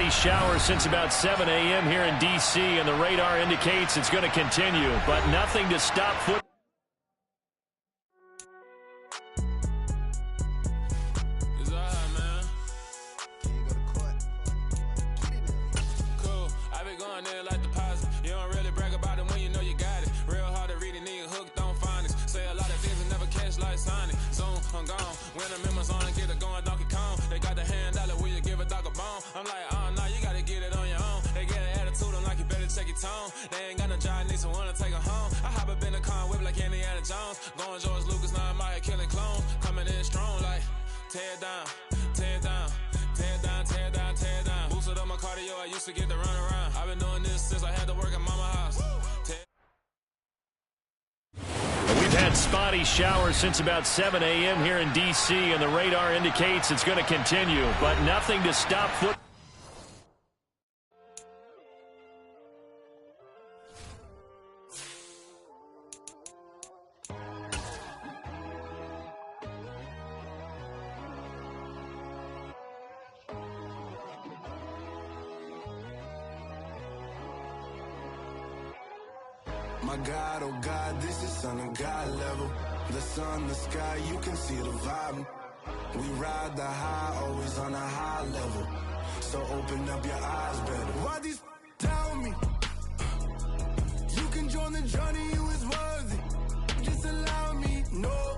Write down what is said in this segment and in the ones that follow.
spotty shower since about 7 a.m. here in D.C., and the radar indicates it's going to continue, but nothing to stop football. When I'm in my zone and get it going Donkey Kong, they got the hand dollar, will you give a dog a bone? I'm like, oh no, you gotta get it on your own. They get an attitude, I'm like, you better check your tone. They ain't got no job, need someone to take her home. I hop up in the car, whip like Indiana Jones. Going George Lucas, now I'm out here killing clones. Coming in strong like, tear down, tear down, tear down, tear down, tear down. Boosted up my cardio, I used to get to run around. I've been doing this since I had to work at mama house. We've had spotty showers since about 7 a.m. here in D.C., and the radar indicates it's going to continue, but nothing to stop football. My God, oh God, this is Son of God level. The sun, the sky, you can see the vibe. We ride the high, always on a high level. So open up your eyes better. Why these tell me? You can join the journey, you is worthy. Just allow me, no.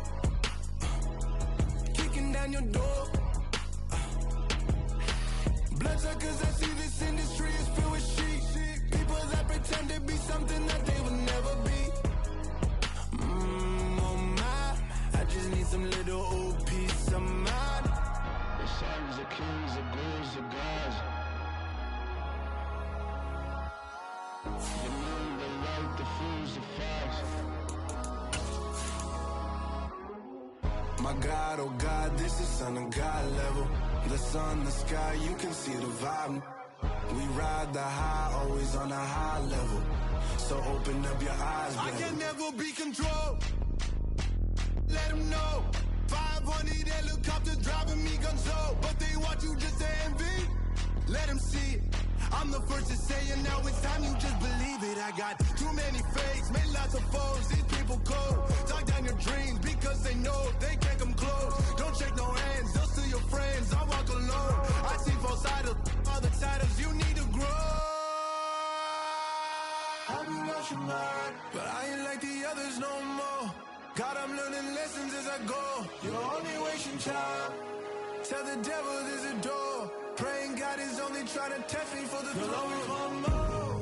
Kicking down your door. Bloodsuckers, I see this industry is filled with sheep. People that pretend to be something that they will never be. Oh my, I just need some little old peace of mind. The sons, the kings, the ghouls, the gods. The moon, the light, the fools, the facts. My God, oh God, this is Son of God level. The sun, the sky, you can see the vibe. We ride the high, always on a high level. So open up your eyes, baby. I can never be controlled. Let them know. 500 helicopters driving me gonzo. But they want you just to envy. Let them see it. I'm the first to say it, now it's time you just believe it. I got too many fakes, made lots of foes. These people cold. Talk down your dreams because they know they can't come close. Don't shake no hands, they'll steal your friends. I walk alone. I see both sides of other titles. You need to grow. I've been watching mine, but I ain't like the others no more. God, I'm learning lessons as I go. You're only wasting time. Tell the devil there's a door. Praying God is only trying to test me for the glory of more.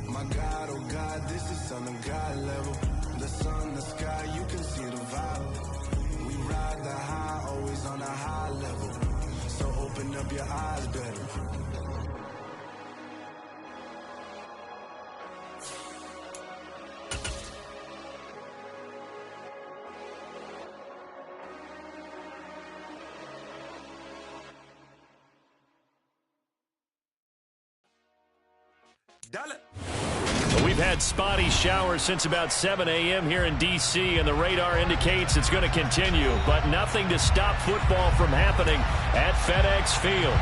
My God, oh God, this is Son of God level. The sun, the sky, you can see the vibe. We ride the high, always on a high level. So open up your eyes better. We've had spotty showers since about 7 a.m. here in D.C., and the radar indicates it's going to continue, but nothing to stop football from happening at FedEx Field.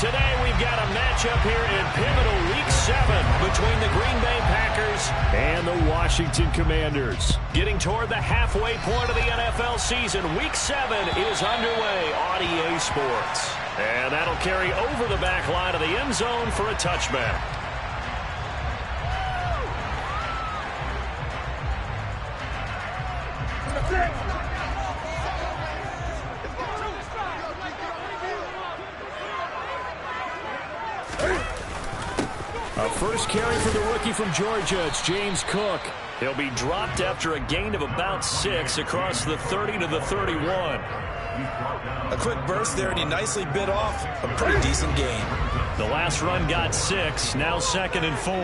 Today we've got a matchup here in pivotal Week 7 between the Green Bay Packers and the Washington Commanders. Getting toward the halfway point of the NFL season, Week 7 is underway on EA Sports. And that'll carry over the back line of the end zone for a touchback. A first carry for the rookie from Georgia. It's James Cook. He'll be dropped after a gain of about 6 across the 30 to the 31. A quick burst there, and he nicely bit off a pretty decent gain. The last run got 6, now 2nd and 4.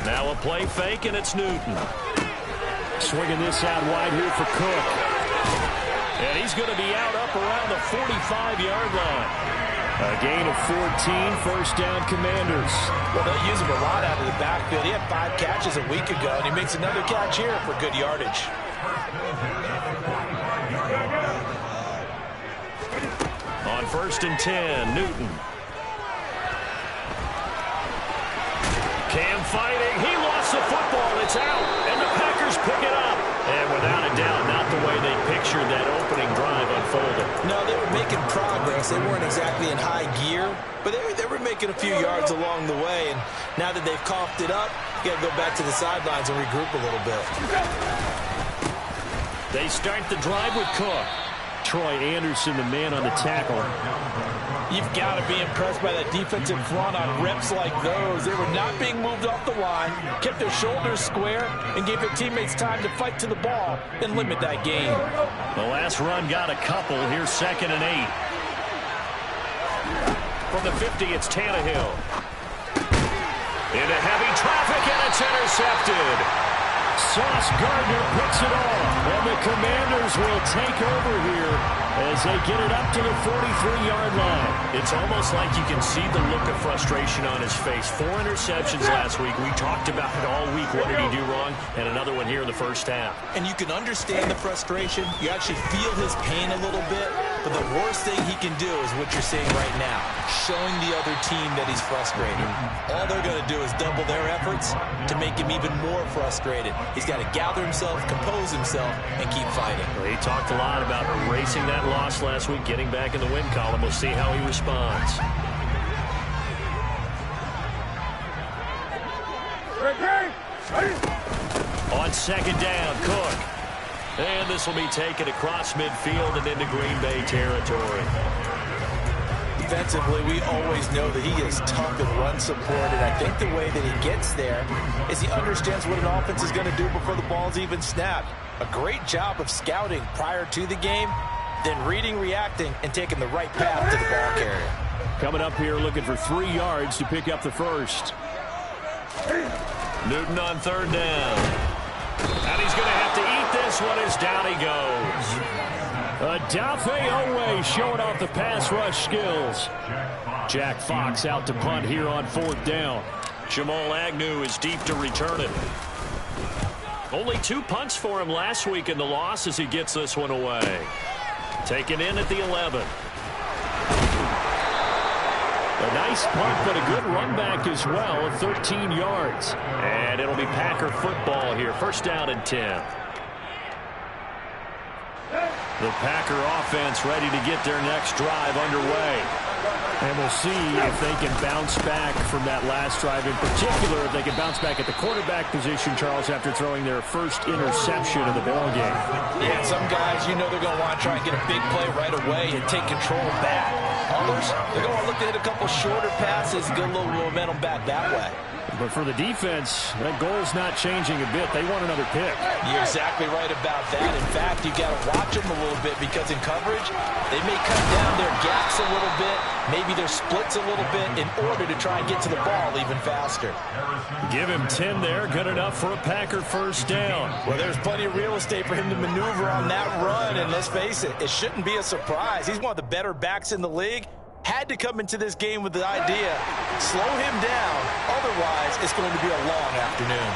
Now a play fake, and it's Newton. Swinging this out wide here for Cook. And he's going to be out up around the 45-yard line. A gain of 14, first down Commanders. Well, they'll use him a lot out of the backfield. He had 5 catches a week ago, and he makes another catch here for good yardage. On 1st and 10, Newton. Cam fighting. He lost the football. It's out. And the Packers pick it up. And without a doubt, not the way they pictured that opening drive unfolding. No, they were making progress. They weren't exactly in high gear, but they were making a few yards along the way. And now that they've coughed it up, you got to go back to the sidelines and regroup a little bit. They start the drive with Cook. Troy Anderson, the man on the tackle. You've got to be impressed by that defensive front on reps like those. They were not being moved off the line, kept their shoulders square, and gave their teammates time to fight to the ball and limit that gain. The last run got a couple. Here's 2nd and 8. From the 50, it's Tannehill. Into heavy traffic, and it's intercepted. Sauce Gardner picks it off, and the Commanders will take over here as they get it up to the 43-yard line. It's almost like you can see the look of frustration on his face. 4 interceptions last week. We talked about it all week. What did he do wrong? And another one here in the first half. And you can understand the frustration. You actually feel his pain a little bit. But the worst thing he can do is what you're seeing right now, showing the other team that he's frustrated. All they're going to do is double their efforts to make him even more frustrated. He's got to gather himself, compose himself, and keep fighting. Well, he talked a lot about erasing that loss last week, getting back in the win column. We'll see how he responds. On 2nd down, Cook. And this will be taken across midfield and into Green Bay territory. Defensively, we always know that he is tough and run support, and I think the way that he gets there is he understands what an offense is going to do before the ball's even snapped. A great job of scouting prior to the game, then reading, reacting, and taking the right path to the ball carrier. Coming up here looking for 3 yards to pick up the first. Newton on 3rd down. And he's going to have to eat this one as down he goes. Odafe Oweh showing off the pass rush skills. Jack Fox out to punt here on 4th down. Jamal Agnew is deep to return it. Only 2 punts for him last week in the loss as he gets this one away. Taken in at the 11. A nice punt, but a good run back as well of 13 yards. And it'll be Packer football here. 1st down and 10. The Packer offense ready to get their next drive underway. And we'll see if they can bounce back from that last drive. In particular, if they can bounce back at the quarterback position, Charles, after throwing their first interception of the ballgame. Yeah, some guys, you know they're going to want to try and get a big play right away and take control back. Others, they're going to look to hit a couple shorter passes, get a little momentum back that way. But for the defense, that goal's not changing a bit. They want another pick. You're exactly right about that. In fact, you've got to watch them a little bit because in coverage, they may cut down their gaps a little bit, maybe their splits a little bit in order to try and get to the ball even faster. Give him 10 there. Good enough for a Packer 1st down. Well, there's plenty of real estate for him to maneuver on that run, and let's face it, it shouldn't be a surprise. He's one of the better backs in the league. Had to come into this game with the idea, slow him down, otherwise it's going to be a long afternoon.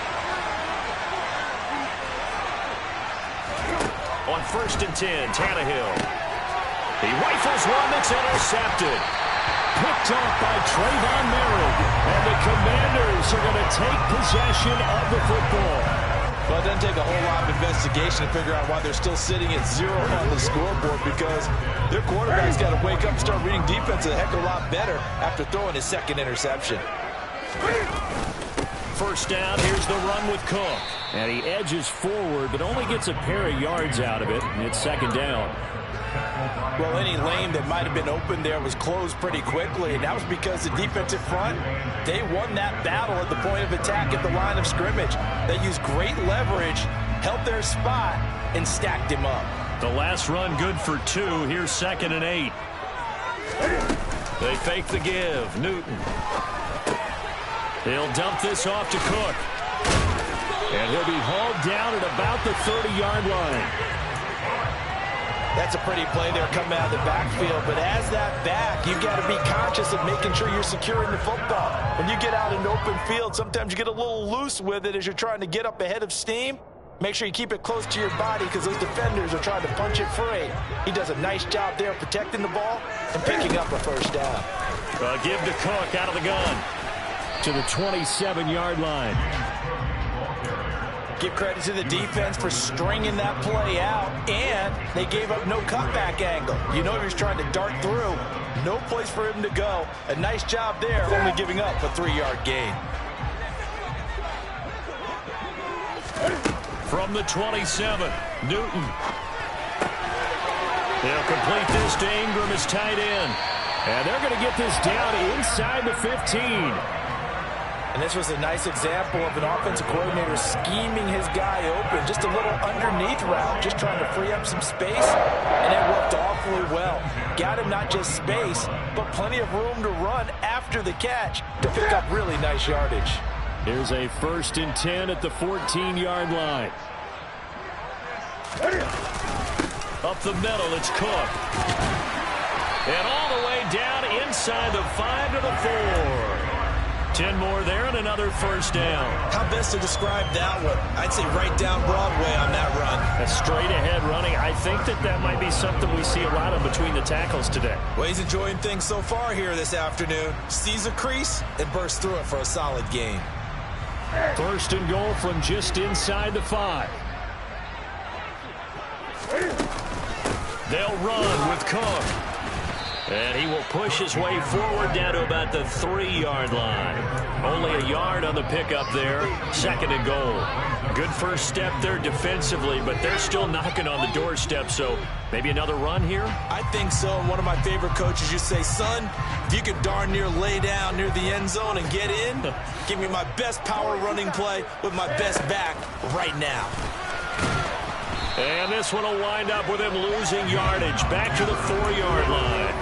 On 1st and 10, Tannehill. He rifles one that's intercepted. Picked off by Trayvon Merritt. And the Commanders are going to take possession of the football. Well, it doesn't take a whole lot of investigation to figure out why they're still sitting at 0 on the scoreboard, because their quarterback's got to wake up and start reading defense a heck of a lot better after throwing his 2nd interception. 1st down, here's the run with Cook. And he edges forward, but only gets a pair of yards out of it, and it's 2nd down. Well, any lane that might have been open there was closed pretty quickly, and that was because the defensive front, they won that battle at the point of attack at the line of scrimmage. They used great leverage, held their spot, and stacked him up. The last run good for 2. Here's 2nd and 8. They fake the give. Newton. He'll dump this off to Cook. And he'll be hauled down at about the 30-yard line. That's a pretty play there coming out of the backfield. But as that back, you've got to be conscious of making sure you're securing the football. When you get out in open field, sometimes you get a little loose with it as you're trying to get up ahead of steam. Make sure you keep it close to your body because those defenders are trying to punch it free. He does a nice job there protecting the ball and picking up a first down. Give to Cook out of the gun to the 27-yard line. Give credit to the defense for stringing that play out, and they gave up no cutback angle. You know he was trying to dart through. No place for him to go. A nice job there, only giving up a 3-yard gain. From the 27, Newton. They'll complete this to Ingram as tight end. And they're going to get this down inside the 15. And this was a nice example of an offensive coordinator scheming his guy open. Just a little underneath route, just trying to free up some space. And it worked awfully well. Got him not just space, but plenty of room to run after the catch to pick up really nice yardage. Here's a 1st and 10 at the 14-yard line. Up the middle, it's Cook. And all the way down inside the 5 to the 4. 10 more there and another first down. How best to describe that one? I'd say right down Broadway on that run. A straight-ahead running. I think that might be something we see a lot of between the tackles today. Well, he's enjoying things so far here this afternoon. Sees a crease and bursts through it for a solid gain. 1st and goal from just inside the 5. They'll run with Cook. And he will push his way forward down to about the 3-yard line. Only a yard on the pickup there. 2nd and goal. Good first step there defensively, but they're still knocking on the doorstep, so maybe another run here? I think so. And one of my favorite coaches used to say, son, if you could darn near lay down near the end zone and get in, give me my best power running play with my best back right now. And this one will wind up with him losing yardage back to the 4-yard line.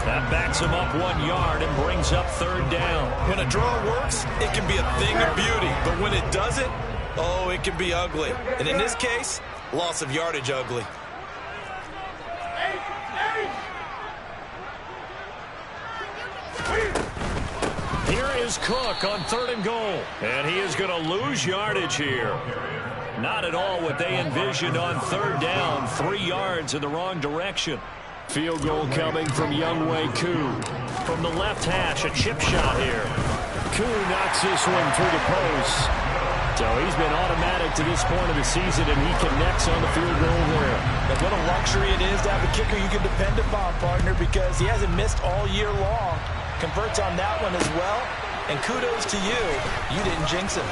That backs him up 1 yard and brings up 3rd down. When a draw works, it can be a thing of beauty. But when it doesn't, oh, it can be ugly. And in this case, loss of yardage ugly. Here is Cook on 3rd and goal. And he is going to lose yardage here. Not at all what they envisioned on 3rd down. 3 yards in the wrong direction. Field goal coming from Younghoe Koo. From the left hash, a chip shot here. Koo knocks this one through the post. So he's been automatic to this point of the season, and he connects on the field goal there. And what a luxury it is to have a kicker you can depend upon, partner, because he hasn't missed all year long. Converts on that one as well. And kudos to you. You didn't jinx him.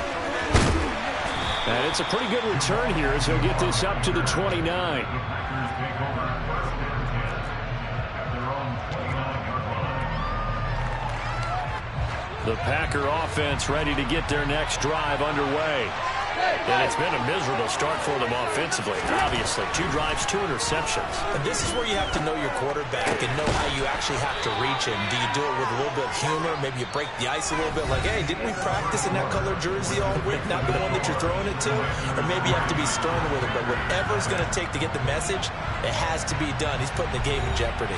And it's a pretty good return here as he'll get this up to the 29. The Packer offense ready to get their next drive underway. And it's been a miserable start for them offensively, obviously. 2 drives, 2 interceptions. And this is where you have to know your quarterback and know how you actually have to reach him. Do you do it with a little bit of humor? Maybe you break the ice a little bit, like, hey, didn't we practice in that color jersey all week, not the one that you're throwing it to? Or maybe you have to be stern with it, but whatever it's going to take to get the message, it has to be done. He's putting the game in jeopardy.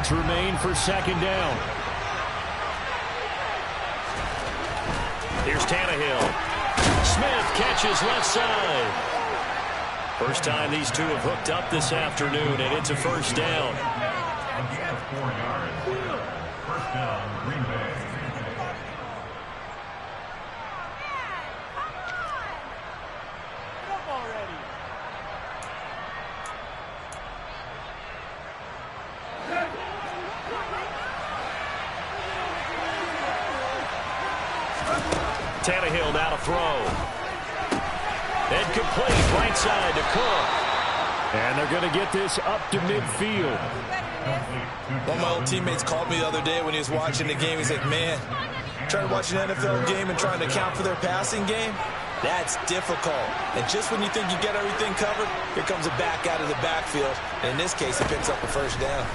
Remain for 2nd down. Here's Tannehill. Smith catches left side. First time these two have hooked up this afternoon, and it's a first down. First down, Green Bay. Tannehill now to throw. And complete right side to Cook. And they're going to get this up to midfield. One of my old teammates called me the other day when he was watching the game. He's like, man, trying to watch an NFL game and trying to account for their passing game, That's difficult. And just when you think you get everything covered, here comes a back out of the backfield. And in this case, he picks up a first down.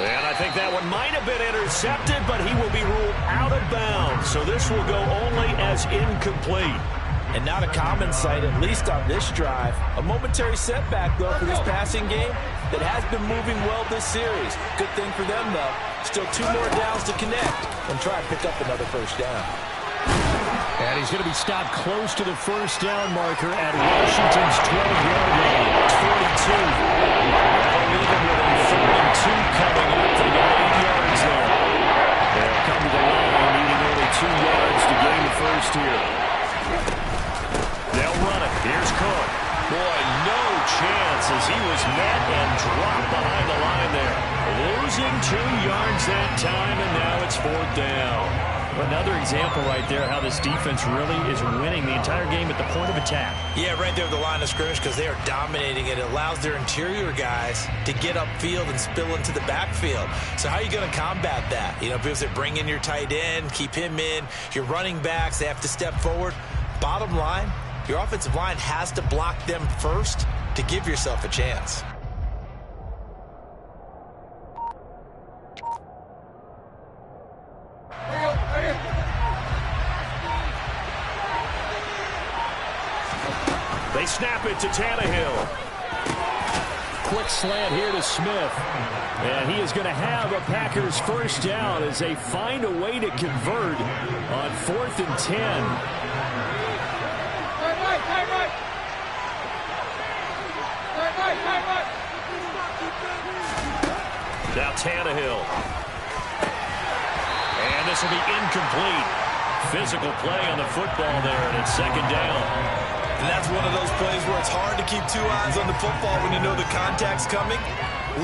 And I think that one might have been intercepted, but he will be ruled out of bounds. So this will go only as incomplete. And not a common sight, at least on this drive. A momentary setback, though, for this passing game that has been moving well this series. Good thing for them, though. Still 2 more downs to connect and try and pick up another first down. And he's going to be stopped close to the first down marker at Washington's 12-yard line. 42. They'll leave him with a 32 coming up. They got 8 yards there. They'll come to the line, needing only 2 yards to gain the first here. They'll run it. Here's Cook. Boy, no chance as he was met and dropped behind the line there. Losing 2 yards that time, and now it's 4th down. Another example right there how this defense really is winning the entire game at the point of attack. Yeah, right there at the line of scrimmage because they are dominating it. It allows their interior guys to get upfield and spill into the backfield. So how are you going to combat that? You know, because they bring in your tight end, keep him in, your running backs, they have to step forward. Bottom line, your offensive line has to block them first to give yourself a chance. They snap it to Tannehill. Quick slant here to Smith. And he is going to have a Packers first down as they find a way to convert on 4th and 10. Now Tannehill. And this will be incomplete. Physical play on the football there, and it's 2nd down. And that's one of those plays where it's hard to keep 2 eyes on the football when you know the contact's coming,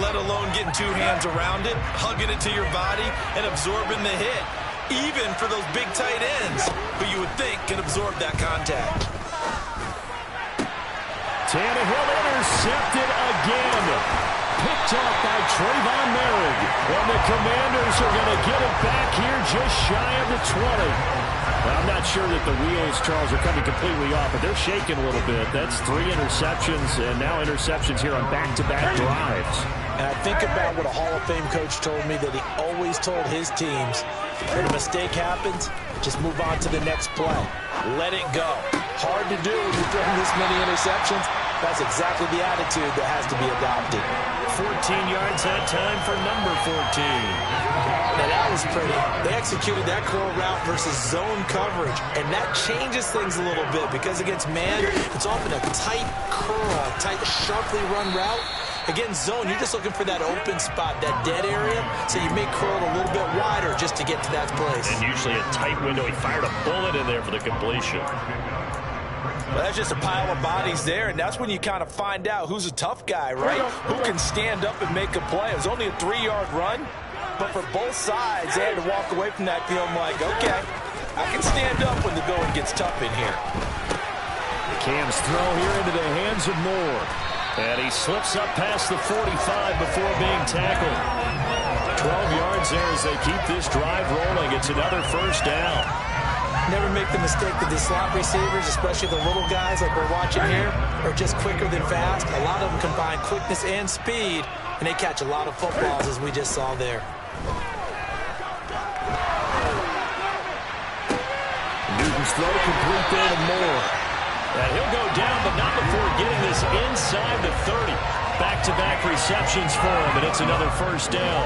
let alone getting 2 hands around it, hugging it to your body, and absorbing the hit, even for those big tight ends who you would think can absorb that contact. Tannehill intercepted again. Picked off by Trayvon Merrick. And the Commanders are going to get it back here just shy of the 20. Well, I'm not sure that the wheels, Charles, are coming completely off, but they're shaking a little bit. That's 3 interceptions, and now interceptions here on back-to-back drives. And I think about what a Hall of Fame coach told me, that he always told his teams, when a mistake happens, just move on to the next play. Let it go. Hard to do when you're throwing this many interceptions. That's exactly the attitude that has to be adopted. 14 yards that time for number 14. Now that was pretty. They executed that curl route versus zone coverage, and that changes things a little bit because against man, it's often a tight curl, tight, sharply run route. Against zone, you're just looking for that open spot, that dead area, so you may curl it a little bit wider just to get to that place. And usually a tight window. He fired a bullet in there for the completion. Well, that's just a pile of bodies there, and that's when you kind of find out who's a tough guy, right? Who can stand up and make a play. It was only a 3-yard run, but for both sides, they had to walk away from that feeling like, okay, I can stand up when the going gets tough in here. Cam's throw here into the hands of Moore. And he slips up past the 45 before being tackled. 12 yards there as they keep this drive rolling. It's another first down. Never make the mistake that the slot receivers, especially the little guys like we're watching here, are just quicker than fast. A lot of them combine quickness and speed, and they catch a lot of footballs, as we just saw there. Newton's throw complete there to Moore. And he'll go down, but not before getting this inside the 30. Back-to-back receptions for him, and it's another first down.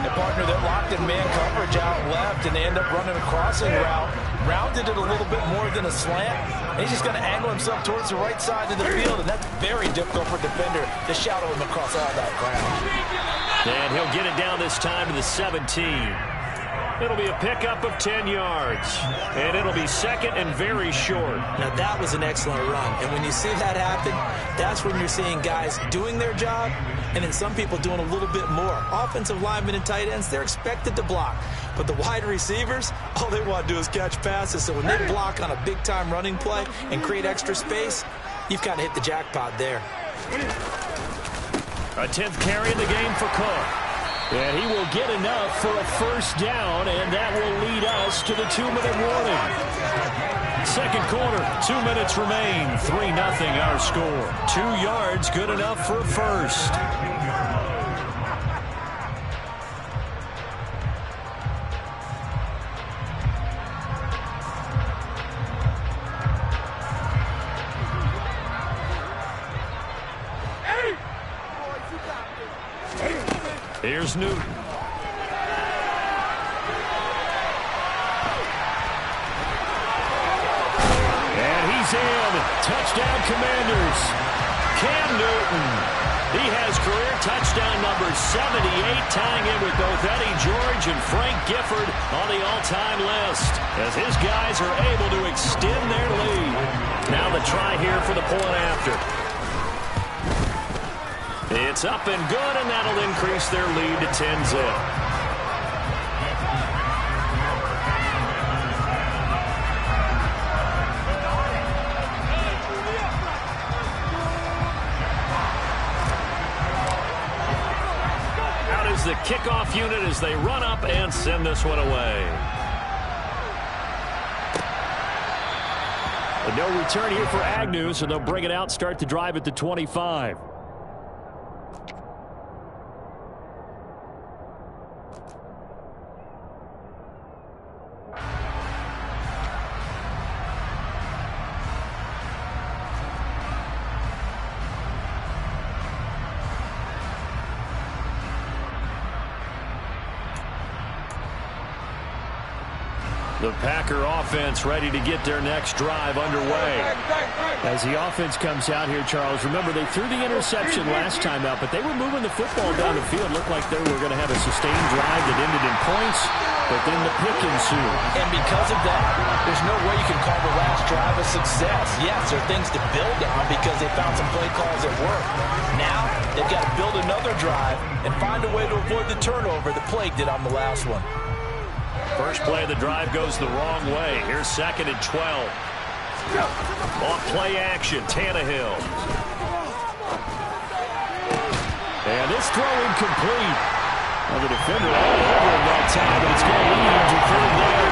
The partner that locked in man coverage out left, and they end up running a crossing route. Rounded it a little bit more than a slant. And he's just going to angle himself towards the right side of the field, and that's very difficult for a defender to shadow him across all that ground. And he'll get it down this time to the 17. It'll be a pickup of 10 yards. And it'll be second and very short. Now, that was an excellent run. And when you see that happen, that's when you're seeing guys doing their job and then some people doing a little bit more. Offensive linemen and tight ends, they're expected to block. But the wide receivers, all they want to do is catch passes. So when they block on a big-time running play and create extra space, you've kind of hit the jackpot there. A 10th carry in the game for Cook. And he will get enough for a first down, and that will lead us to the 2-minute warning. Second quarter, 2 minutes remain. 3-0 our score. 2 yards, good enough for a first. Here's Newton. And he's in. Touchdown, Commanders. Cam Newton. He has career touchdown number 78, tying in with both Eddie George and Frank Gifford on the all-time list, as his guys are able to extend their lead. Now the try here for the point after. It's up and good, and that'll increase their lead to 10-zip. Out is the kickoff unit as they run up and send this one away. But no return here for Agnew, so they'll bring it out, start the drive at the 25. The Packer offense ready to get their next drive underway. As the offense comes out here, Charles, remember they threw the interception last time out, but they were moving the football down the field. Looked like they were going to have a sustained drive that ended in points, but then the pick ensued. And because of that, there's no way you can call the last drive a success. Yes, there are things to build on because they found some play calls that work. Now, they've got to build another drive and find a way to avoid the turnover that plagued it on the last one. First play of the drive goes the wrong way. Here's 2nd and 12. Off play action, Tannehill. And this throw incomplete. Well, the defender all over him that time, but it's going to lead to 3rd down.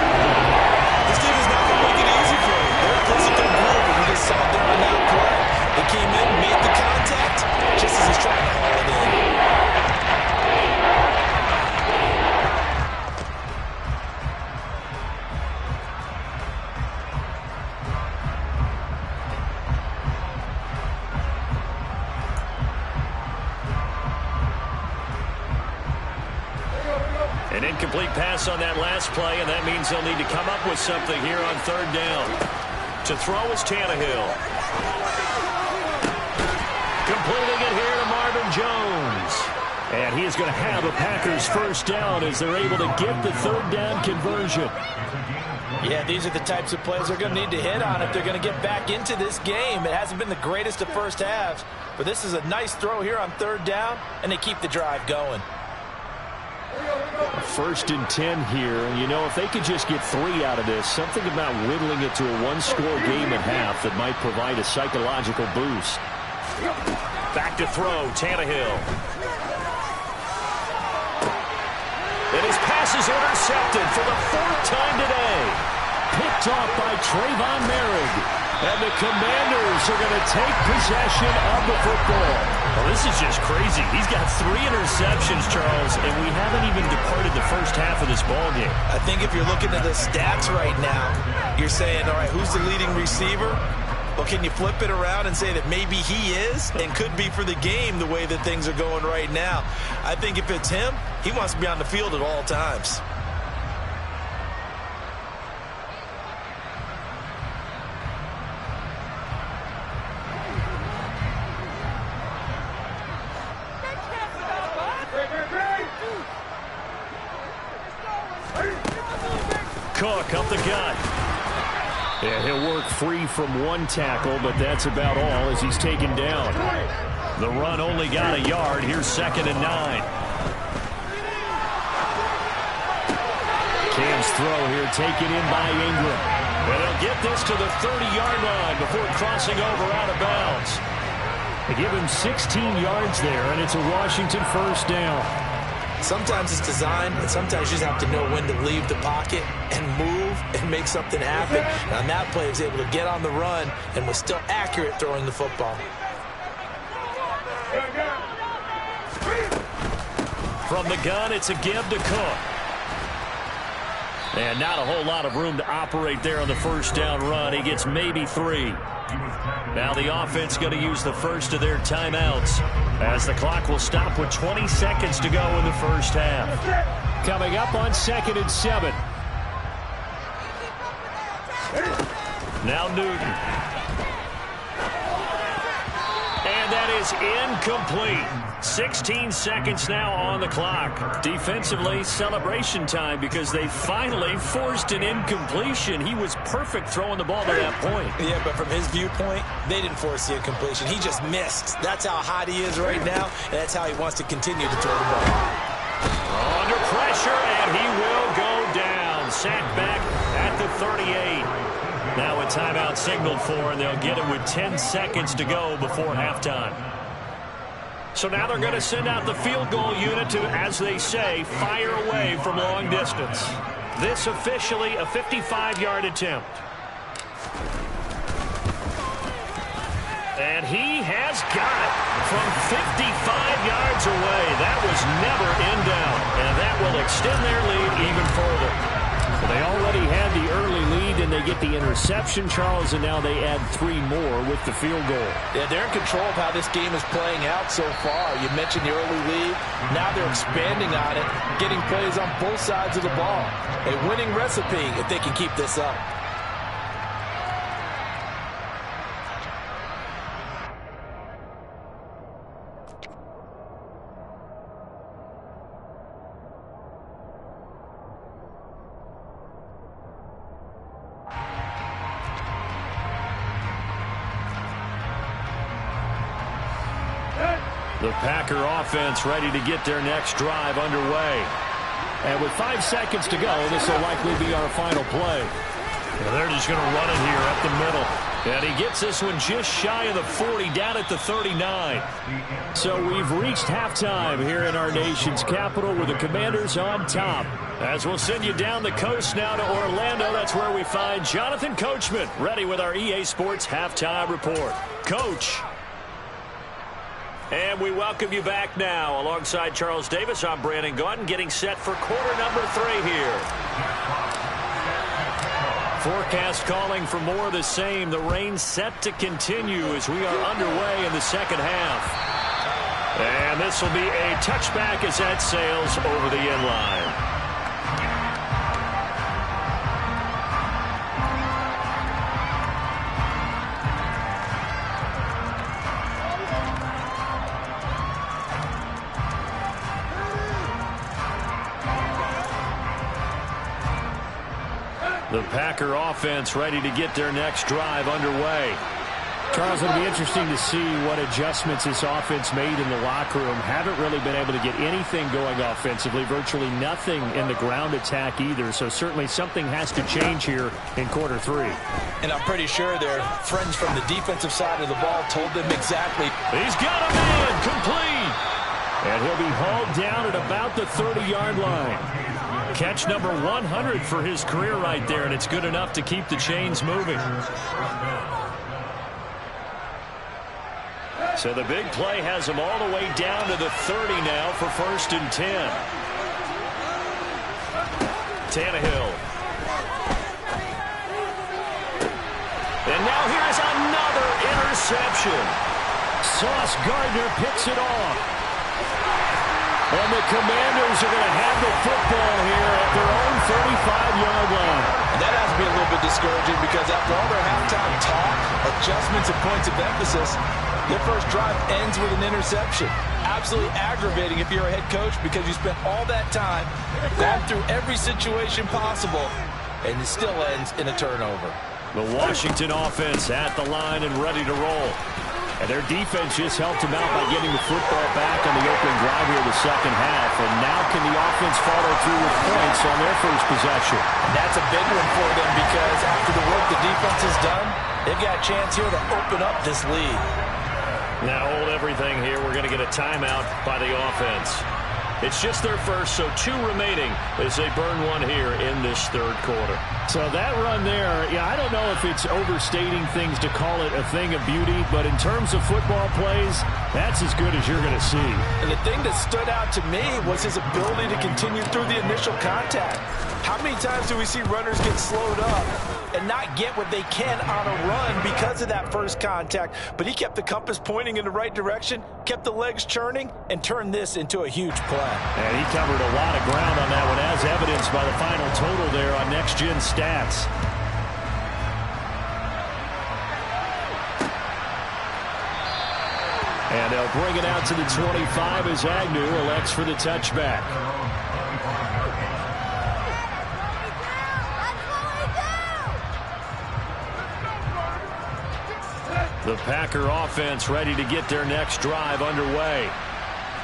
This team is not going to make it easy for you. They're a physical group, and we just saw them on that play. They came in, made the contact, just as he's trying to haul it in. An incomplete pass on that last play, and that means they'll need to come up with something here on 3rd down. To throw is Tannehill. Completing it here to Marvin Jones. And he is going to have a Packers first down as they're able to get the 3rd down conversion. Yeah, these are the types of plays they're going to need to hit on if they're going to get back into this game. It hasn't been the greatest of first halves, but this is a nice throw here on 3rd down, and they keep the drive going. 1st and 10 here. You know, if they could just get 3 out of this, something about whittling it to a 1-score game at half that might provide a psychological boost. Back to throw, Tannehill. And his pass is intercepted for the 4th time today. Picked off by Trayvon Merrick. And the Commanders are going to take possession of the football. Well, this is just crazy. He's got 3 interceptions, Charles, and we haven't even departed the first half of this ballgame. I think if you're looking at the stats right now, you're saying, all right, who's the leading receiver? Well, can you flip it around and say that maybe he is and could be for the game the way that things are going right now? I think if it's him, he wants to be on the field at all times. Cook up the gut. And he'll work free from 1 tackle, but that's about all as he's taken down. The run only got a yard. Here's 2nd and 9. Cam's throw here taken in by Ingram. And he'll get this to the 30-yard line before crossing over out of bounds. They give him 16 yards there, and it's a Washington first down. Sometimes it's designed, and sometimes you just have to know when to leave the pocket and move and make something happen. And on that play, he was able to get on the run and was still accurate throwing the football. From the gun, it's a give to Cook. And not a whole lot of room to operate there on the first down run. He gets maybe 3. Now the offense going to use the first of their timeouts as the clock will stop with 20 seconds to go in the first half. Coming up on 2nd and 7. Now Newton. And that is incomplete. 16 seconds now on the clock. Defensively, celebration time because they finally forced an incompletion. He was perfect throwing the ball to that point. Yeah, but from his viewpoint, they didn't force the incompletion. He just missed. That's how hot he is right now, and that's how he wants to continue to throw the ball. Under pressure, and he will go down. Sacked back at the 38. Now a timeout signaled for, and they'll get it with 10 seconds to go before halftime. So now they're going to send out the field goal unit to, as they say, fire away from long distance. This officially a 55-yard attempt. And he has got it from 55 yards away. That was never in doubt, and that will extend their lead even further. Well, they already had the early lead, and they get the interception, Charles, and now they add 3 more with the field goal. Yeah, they're in control of how this game is playing out so far. You mentioned the early lead. Now they're expanding on it, getting plays on both sides of the ball. A winning recipe if they can keep this up. The Packer offense ready to get their next drive underway. And with 5 seconds to go, this will likely be our final play. And they're just going to run it here up the middle. And he gets this one just shy of the 40, down at the 39. So we've reached halftime here in our nation's capital with the Commanders on top. As we'll send you down the coast now to Orlando, that's where we find Jonathan Coachman, ready with our EA Sports halftime report. Coach. And we welcome you back now. Alongside Charles Davis, I'm Brandon Gaudin, getting set for quarter number 3 here. Forecast calling for more of the same. The rain set to continue as we are underway in the second half. And this will be a touchback as that sails over the end line. The Packer offense ready to get their next drive underway. Charles, it'll be interesting to see what adjustments this offense made in the locker room. Haven't really been able to get anything going offensively, virtually nothing in the ground attack either. So certainly something has to change here in quarter 3. And I'm pretty sure their friends from the defensive side of the ball told them exactly. He's got a man, complete. And he'll be hauled down at about the 30-yard line. Catch number 100 for his career right there, and it's good enough to keep the chains moving. So the big play has him all the way down to the 30 now for 1st and 10. Tannehill. And now here's another interception. Sauce Gardner picks it off. And the Commanders are going to have the football here at their own 35-yard line. And that has to be a little bit discouraging because after all their halftime talk, adjustments and points of emphasis, their first drive ends with an interception. Absolutely aggravating if you're a head coach because you spent all that time, gone through every situation possible, and it still ends in a turnover. The Washington offense at the line and ready to roll. And their defense just helped them out by getting the football back on the opening drive here in the second half. And now can the offense follow through with points on their first possession? And that's a big one for them because after the work the defense has done, they've got a chance here to open up this lead. Now hold everything here. We're going to get a timeout by the offense. It's just their first, so 2 remaining as they burn one here in this third quarter. So that run there, yeah, I don't know if it's overstating things to call it a thing of beauty, but in terms of football plays, that's as good as you're going to see. And the thing that stood out to me was his ability to continue through the initial contact. How many times do we see runners get slowed up and not get what they can on a run because of that first contact? But he kept the compass pointing in the right direction, kept the legs churning, and turned this into a huge play. And he covered a lot of ground on that one, as evidenced by the final total there on Next Gen Stats. And they'll bring it out to the 25 as Agnew elects for the touchback. The Packer offense ready to get their next drive underway.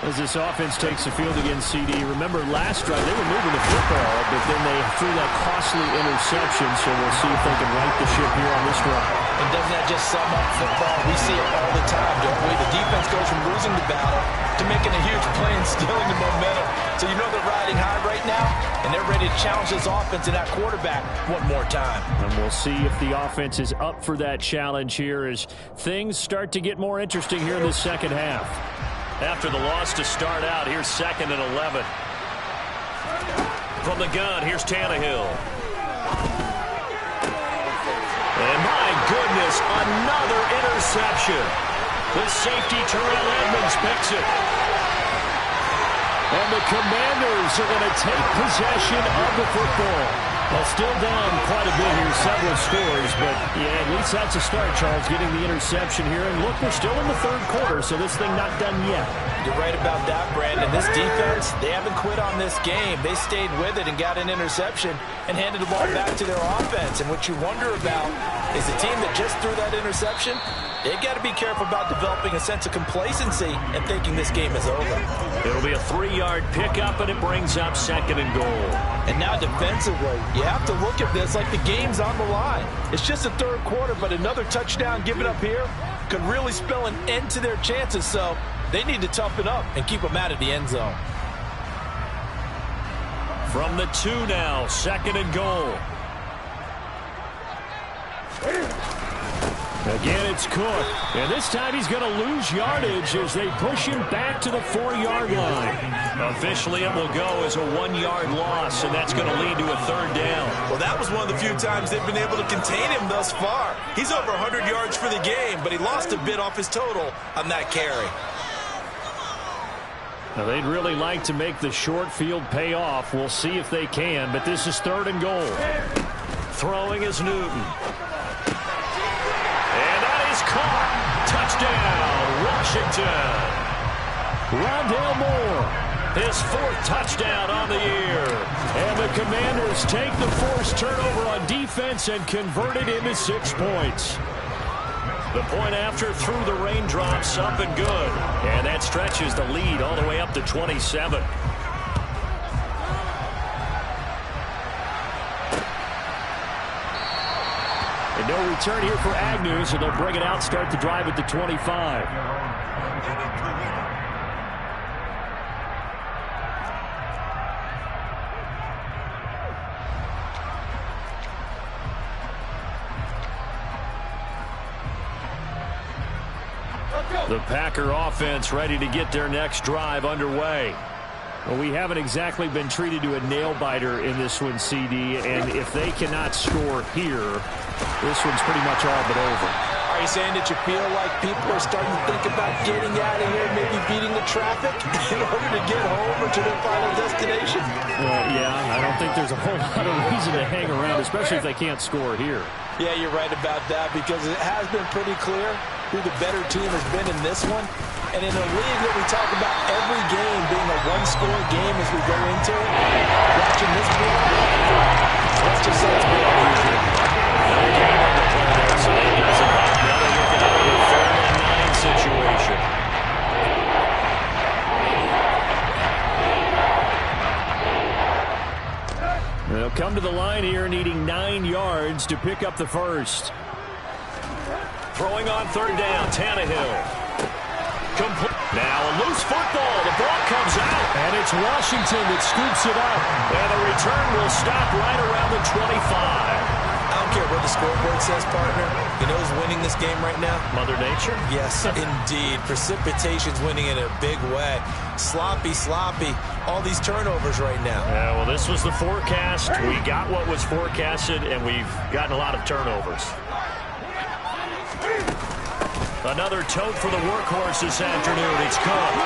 As this offense takes the field against CD, remember last drive they were moving the football, but then they threw that costly interception, so we'll see if they can right the ship here on this drive. And doesn't that just sum up football? We see it all the time, don't we? The defense goes from losing the battle to making a huge play and stealing the momentum. So you know they're riding high right now, and they're ready to challenge this offense and that quarterback one more time. And we'll see if the offense is up for that challenge here as things start to get more interesting here in the second half. After the loss to start out, here's 2nd and 11. From the gun, here's Tannehill. And my goodness, another interception. The safety Terrell Edmonds picks it. And the Commanders are going to take possession of the football. Well, still down quite a bit here, several scores, but yeah, at least that's a start, Charles, getting the interception here. And look, we're still in the third quarter, so this thing not done yet. You're right about that, Brandon. This defense, they haven't quit on this game. They stayed with it and got an interception and handed the ball back to their offense. And what you wonder about is the team that just threw that interception, they've got to be careful about developing a sense of complacency and thinking this game is over. It'll be a 3-yard pickup, and it brings up 2nd and goal. And now defensively, you have to look at this like the game's on the line. It's just the third quarter, but another touchdown given up here could really spell an end to their chances. So they need to toughen up and keep them out of the end zone. From the 2 now, 2nd and goal. Again, it's Cook. And this time he's going to lose yardage as they push him back to the 4-yard line. Officially, it will go as a 1-yard loss, and that's going to lead to a 3rd down. Well, that was one of the few times they've been able to contain him thus far. He's over 100 yards for the game, but he lost a bit off his total on that carry. Now, they'd really like to make the short field pay off. We'll see if they can, but this is 3rd and goal. Throwing is Newton. Caught. Touchdown, Washington. Rondale Moore. His 4th touchdown on the year. And the Commanders take the forced turnover on defense and convert it into 6 points. The point after through the raindrops, up and good. And that stretches the lead all the way up to 27. And no return here for Agnew, so they'll bring it out, start the drive at the 25. The Packer offense ready to get their next drive underway. Well, we haven't exactly been treated to a nail-biter in this one, CD, and if they cannot score here, this one's pretty much all but over. Are you saying that you feel like people are starting to think about getting out of here, maybe beating the traffic in order to get home or to their final destination? Yeah, I don't think there's a whole lot of reason to hang around, especially if they can't score here. Yeah, you're right about that, because it has been pretty clear who the better team has been in this one. And in a league that we talk about every game being a one-score game as we go into it, watching this game, let's just say it's been unusual. Another game on the play there, so they need some help. Now they're looking at a 3rd and 9 situation. They'll come to the line here needing 9 yards to pick up the first. Throwing on 3rd down, Tannehill. Now a loose football. The ball comes out. And it's it's Washington that scoops it up. And the return will stop right around the 25. I don't care what the scoreboard says, partner. You know who's winning this game right now? Mother Nature? Yes, indeed. Precipitation's winning in a big way. Sloppy, all these turnovers right now. Yeah, well, this was the forecast. We got what was forecasted, and we've gotten a lot of turnovers. Another tote for the workhorse this afternoon. It's Cook.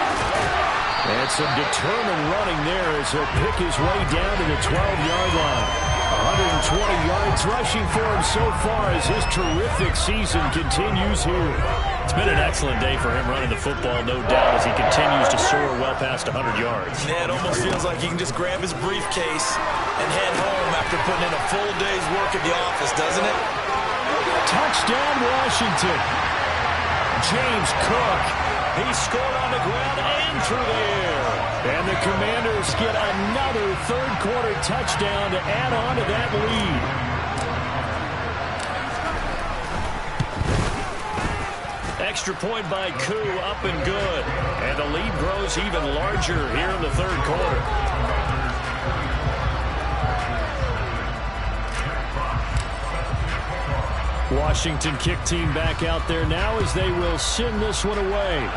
And some determined running there as he'll pick his way down to the 12-yard line. 120 yards rushing for him so far as his terrific season continues here. It's been an excellent day for him running the football, no doubt, as he continues to soar well past 100 yards. Yeah, it almost feels like he can just grab his briefcase and head home after putting in a full day's work at the office, doesn't it? Touchdown, Washington. James Cook. He scored on the ground and through the air. And the Commanders get another third-quarter touchdown to add on to that lead. Extra point by Koo, up and good. And the lead grows even larger here in the third quarter. Washington kick team back out there now as they will send this one away.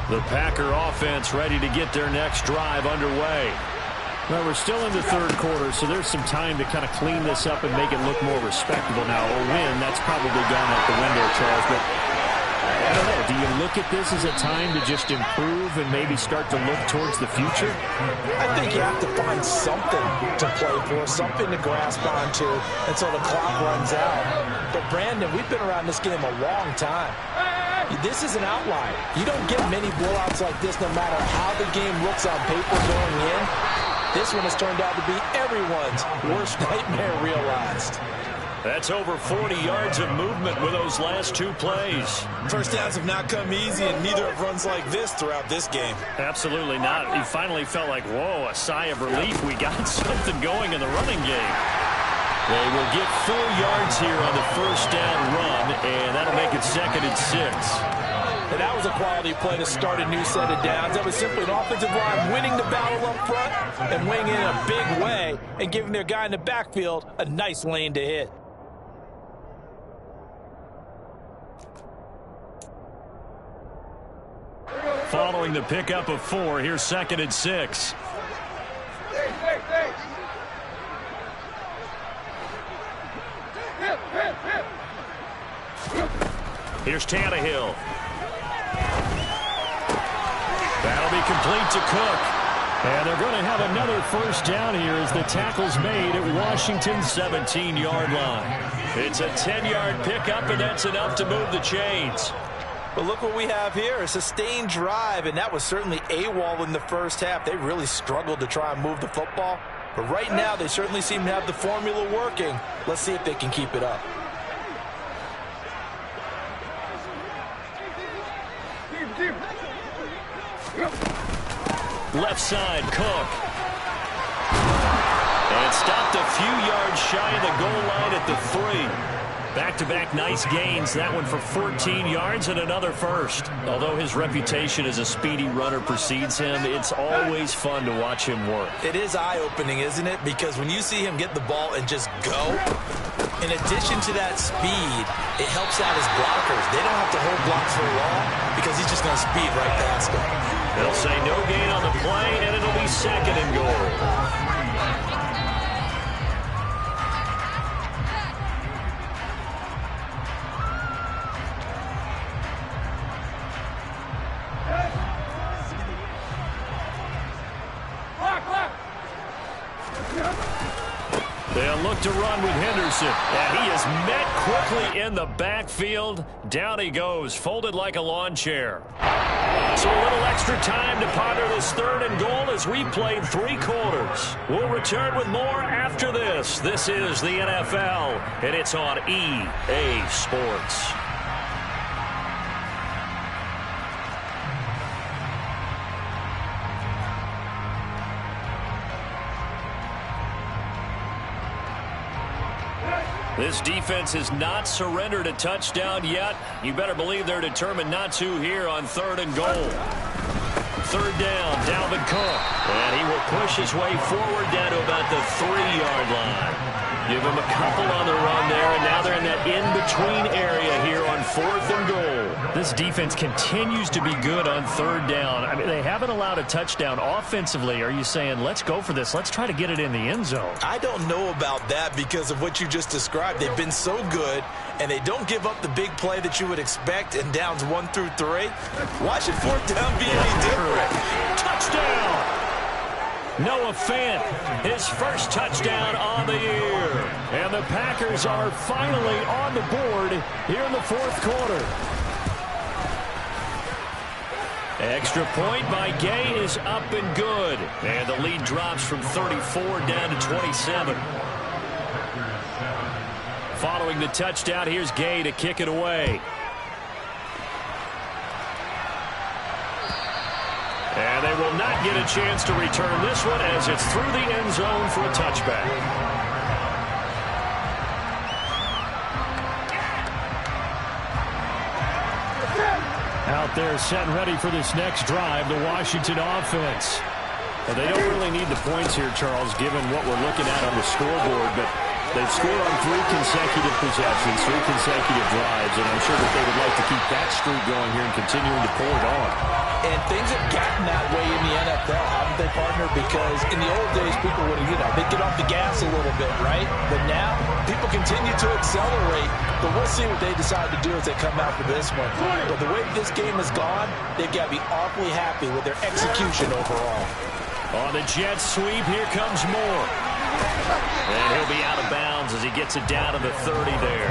The Packer offense ready to get their next drive underway. Well, we're still in the third quarter, so there's some time to kind of clean this up and make it look more respectable. Now, a win, that's probably gone out the window, Charles, but I don't know. Do you look at this as a time to just improve and maybe start to look towards the future? I think you have to find something to play for, something to grasp onto until the clock runs out. But, Brandon, we've been around this game a long time. This is an outlier. You don't get many blowouts like this no matter how the game looks on paper going in. This one has turned out to be everyone's worst nightmare realized. That's over 40 yards of movement with those last two plays. First downs have not come easy, and neither have runs like this throughout this game. Absolutely not. He finally felt like, whoa, a sigh of relief. We got something going in the running game. They will get 4 yards here on the first down run, and that'll make it 2nd and 6. And that was a quality play to start a new set of downs. That was simply an offensive line winning the battle up front and winning in a big way and giving their guy in the backfield a nice lane to hit. Following the pickup of 4, here's 2nd and 6. Here's Tannehill. That'll be complete to Cook. And they're going to have another first down here as the tackle's made at Washington's 17-yard line. It's a 10-yard pickup, and that's enough to move the chains. But look what we have here, a sustained drive, and that was certainly AWOL in the first half. They really struggled to try and move the football. But right now, they certainly seem to have the formula working. Let's see if they can keep it up. Left side, Cook. And stopped a few yards shy of the goal line at the 3. Back-to-back nice gains. That one for 14 yards and another first. Although his reputation as a speedy runner precedes him, it's always fun to watch him work. It is eye-opening, isn't it? Because when you see him get the ball and just go, in addition to that speed, it helps out his blockers. They don't have to hold blocks for long because he's just going to speed right past them. They'll say no gain on the play, and it'll be 2nd and goal. They'll look to run with Henderson. And he is met quickly in the backfield. Down he goes, folded like a lawn chair. So a little extra time to ponder this 3rd and goal as we played 3 quarters. We'll return with more after this. This is the NFL, and it's on EA Sports. This defense has not surrendered a touchdown yet. You better believe they're determined not to here on 3rd and goal. 3rd down, Dalvin Cook. And he will push his way forward down to about the 3-yard line. Give him a couple on the run there, and now they're in that in-between area here on 4th and goal. This defense continues to be good on 3rd down. I mean, they haven't allowed a touchdown offensively. Are you saying, let's go for this, let's try to get it in the end zone? I don't know about that because of what you just described. They've been so good, and they don't give up the big play that you would expect in downs 1 through 3. Why should 4th down be any different? Touchdown! Noah Fant, his first touchdown on the year. And the Packers are finally on the board here in the 4th quarter. Extra point by Gay is up and good. And the lead drops from 34 down to 27. Following the touchdown, here's Gay to kick it away. And they will not get a chance to return this one as it's through the end zone for a touchback. Out there set and ready for this next drive, the Washington offense. Well, they don't really need the points here, Charles, given what we're looking at on the scoreboard, but they've scored on 3 consecutive possessions, 3 consecutive drives, and I'm sure that they would like to keep that streak going here and continuing to pull it on. And things have gotten that way in the NFL, haven't they, partner? Because in the old days, people would, they'd get off the gas a little bit, right? But now, people continue to accelerate. But we'll see what they decide to do as they come out for this one. But the way this game has gone, they've got to be awfully happy with their execution overall. On the jet sweep, here comes Moore. And he'll be out of bounds as he gets it down to the 30 there.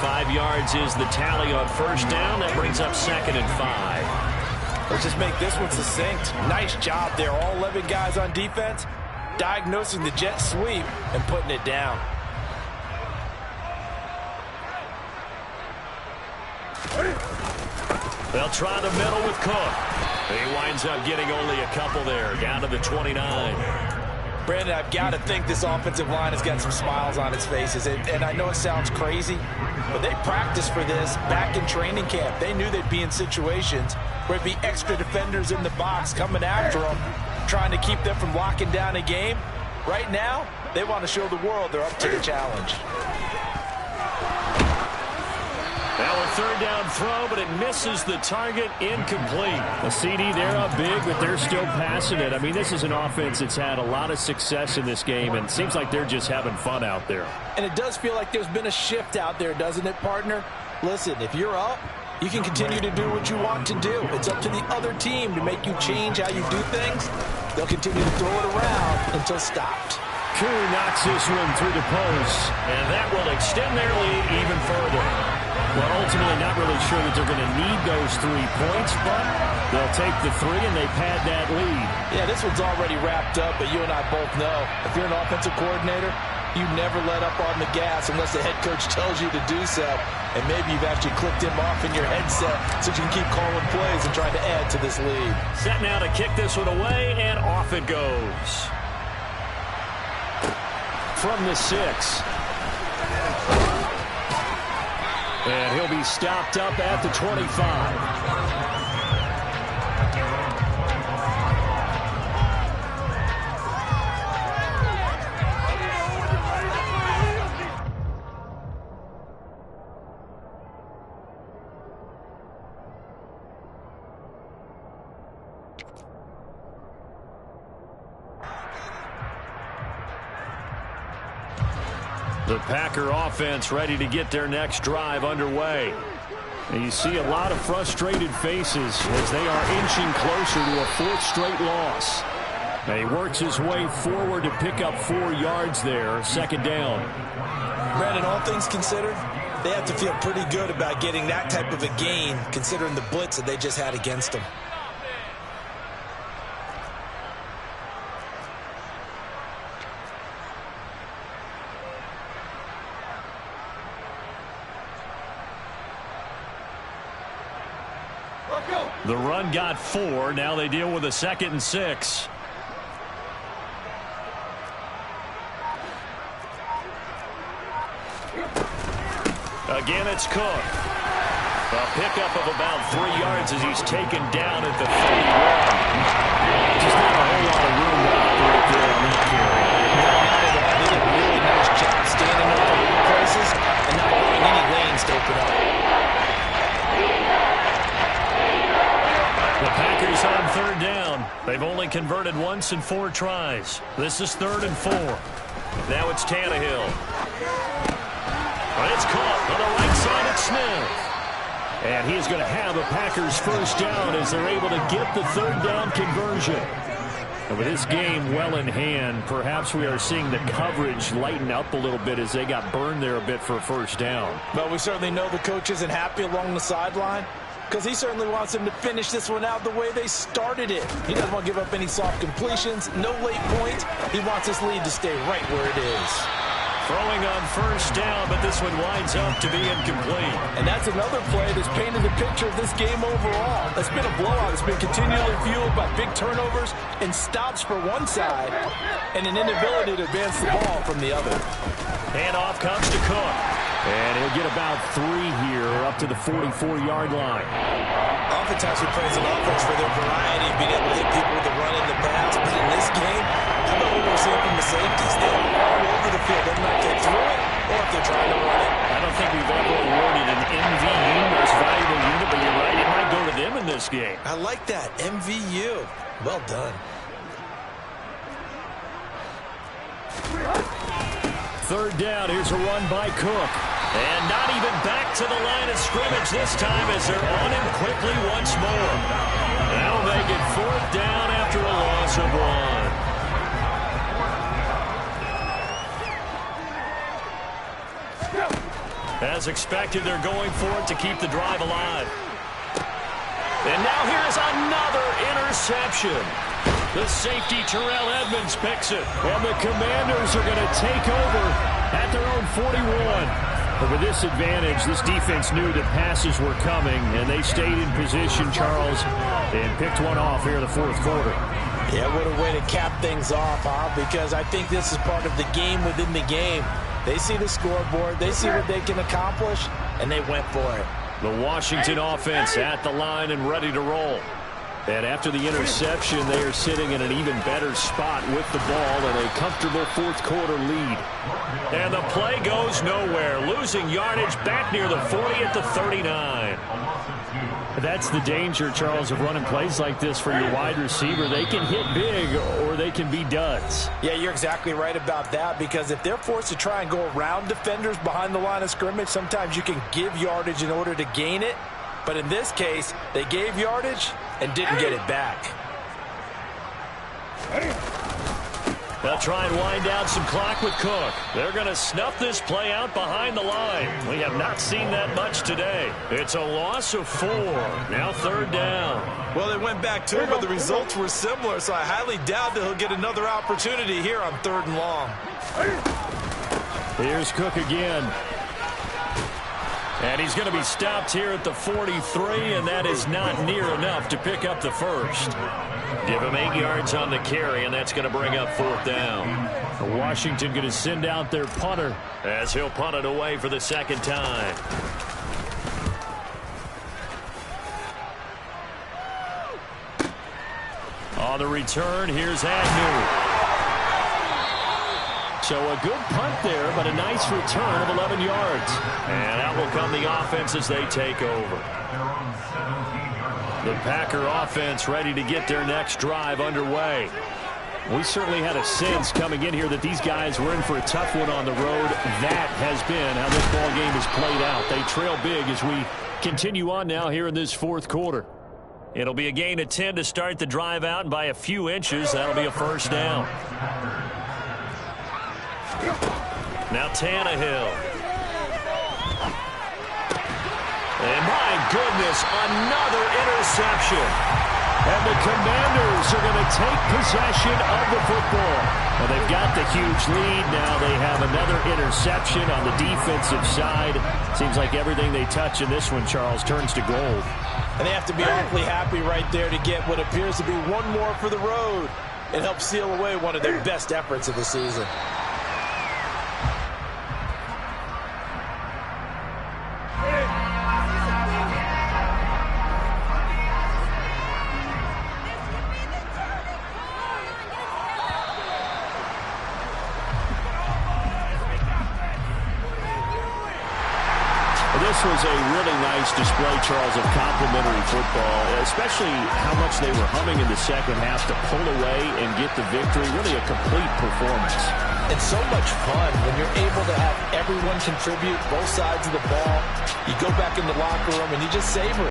5 yards is the tally on 1st down. That brings up 2nd and 5. Let's just make this one succinct. Nice job there. All 11 guys on defense diagnosing the jet sweep and putting it down. They'll try the middle with Cook. He winds up getting only a couple there, down to the 29. Brandon, I've got to think this offensive line has got some smiles on its faces. And I know it sounds crazy, but they practiced for this back in training camp. They knew they'd be in situations where it'd be extra defenders in the box coming after them, trying to keep them from locking down a game. Right now, they want to show the world they're up to the challenge. Now a 3rd down throw, but it misses the target, incomplete. A CD, they're up big, but they're still passing it. I mean, this is an offense that's had a lot of success in this game, and it seems like they're just having fun out there. And it does feel like there's been a shift out there, doesn't it, partner? Listen, if you're up, you can continue to do what you want to do. It's up to the other team to make you change how you do things. They'll continue to throw it around until stopped. Koo knocks this one through the post, and that will extend their lead even further. Well, ultimately not really sure that they're going to need those 3 points, but they'll take the 3 and they pad that lead. Yeah, this one's already wrapped up, but you and I both know if you're an offensive coordinator, you never let up on the gas unless the head coach tells you to do so. And maybe you've actually clicked him off in your headset so you can keep calling plays and trying to add to this lead. Set now to kick this one away, and off it goes. From the 6. And he'll be stopped up at the 25. The Packer offense ready to get their next drive underway. And you see a lot of frustrated faces as they are inching closer to a 4th straight loss. Now he works his way forward to pick up 4 yards there, 2nd down. Brandon, all things considered, they have to feel pretty good about getting that type of a gain considering the blitz that they just had against them. The run got 4. Now they deal with a 2nd and 6. Again, it's Cook. A pickup of about 3 yards as he's taken down at the 31. Just not a whole lot of room to operate there on that carry. No, not at all. They did a really nice job standing over the places and not allowing any lanes to open up. The Packers on 3rd down. They've only converted once in 4 tries. This is 3rd and 4. Now it's Tannehill. But it's caught on the right side at Smith. And he's going to have a Packers first down as they're able to get the 3rd down conversion. And with this game well in hand, perhaps we are seeing the coverage lighten up a little bit as they got burned there a bit for a first down. But we certainly know the coach isn't happy along the sideline because he certainly wants them to finish this one out the way they started it. He doesn't want to give up any soft completions, no late points. He wants this lead to stay right where it is. Throwing on first down, but this one winds up to be incomplete. And that's another play that's painted the picture of this game overall. It's been a blowout. It's been continually fueled by big turnovers and stops for one side and an inability to advance the ball from the other. Handoff comes to Cook. And he'll get about 3 here up to the 44-yard line. Oftentimes we praise an offense for their variety of being able to hit people with the run and the pass, but in this game, how about what we're seeing from the safeties? They're all over the field. They might get through it, or if they're trying to run it. I don't think we've ever awarded an MVU, most valuable unit, but you're right, it might go to them in this game. I like that, MVU. Well done. 3rd down, here's a run by Cook. And not even back to the line of scrimmage this time as they're on him quickly once more. That'll make it 4th down after a loss of 1. As expected, they're going for it to keep the drive alive. And now here's another interception. The safety, Terrell Edmonds, picks it. And the Commanders are going to take over at their own 41. But with this advantage, this defense knew that passes were coming, and they stayed in position, Charles, and picked one off here in the 4th quarter. Yeah, what a way to cap things off, huh? Because I think this is part of the game within the game. They see the scoreboard, they see what they can accomplish, and they went for it. The Washington offense at the line and ready to roll. And after the interception, they are sitting in an even better spot with the ball and a comfortable 4th quarter lead. And the play goes nowhere. Losing yardage back near the 40 at the 39. That's the danger, Charles, of running plays like this for your wide receiver. They can hit big or they can be duds. Yeah, you're exactly right about that, because if they're forced to try and go around defenders behind the line of scrimmage, sometimes you can give yardage in order to gain it. But in this case, they gave yardage and didn't get it back. They'll try and wind down some clock with Cook. They're going to snuff this play out behind the line. We have not seen that much today. It's a loss of 4. Now 3rd down. Well, they went back to it, but the results were similar, so I highly doubt that he'll get another opportunity here on 3rd and long. Here's Cook again. And he's going to be stopped here at the 43, and that is not near enough to pick up the first. Give him 8 yards on the carry, and that's going to bring up 4th down. Washington going to send out their punter as he'll punt it away for the 2nd time. On the return, here's Agnew. So a good punt there, but a nice return of 11 yards. And out will come the offense as they take over. The Packer offense ready to get their next drive underway. We certainly had a sense coming in here that these guys were in for a tough one on the road. That has been how this ball game has played out. They trail big as we continue on now here in this 4th quarter. It'll be a gain of 10 to start the drive out, and by a few inches, that'll be a first down. Now Tannehill. And my goodness, another interception. And the Commanders are going to take possession of the football. Well, they've got the huge lead. Now they have another interception on the defensive side. Seems like everything they touch in this one, Charles, turns to gold. And they have to be awfully happy right there to get what appears to be one more for the road. It helps seal away one of their best efforts of the season. this was a really nice display, Charles, of complimentary football, especially how much they were humming in the second half to pull away and get the victory. Really a complete performance. It's so much fun when you're able to have everyone contribute, both sides of the ball. You go back in the locker room and you just savor it.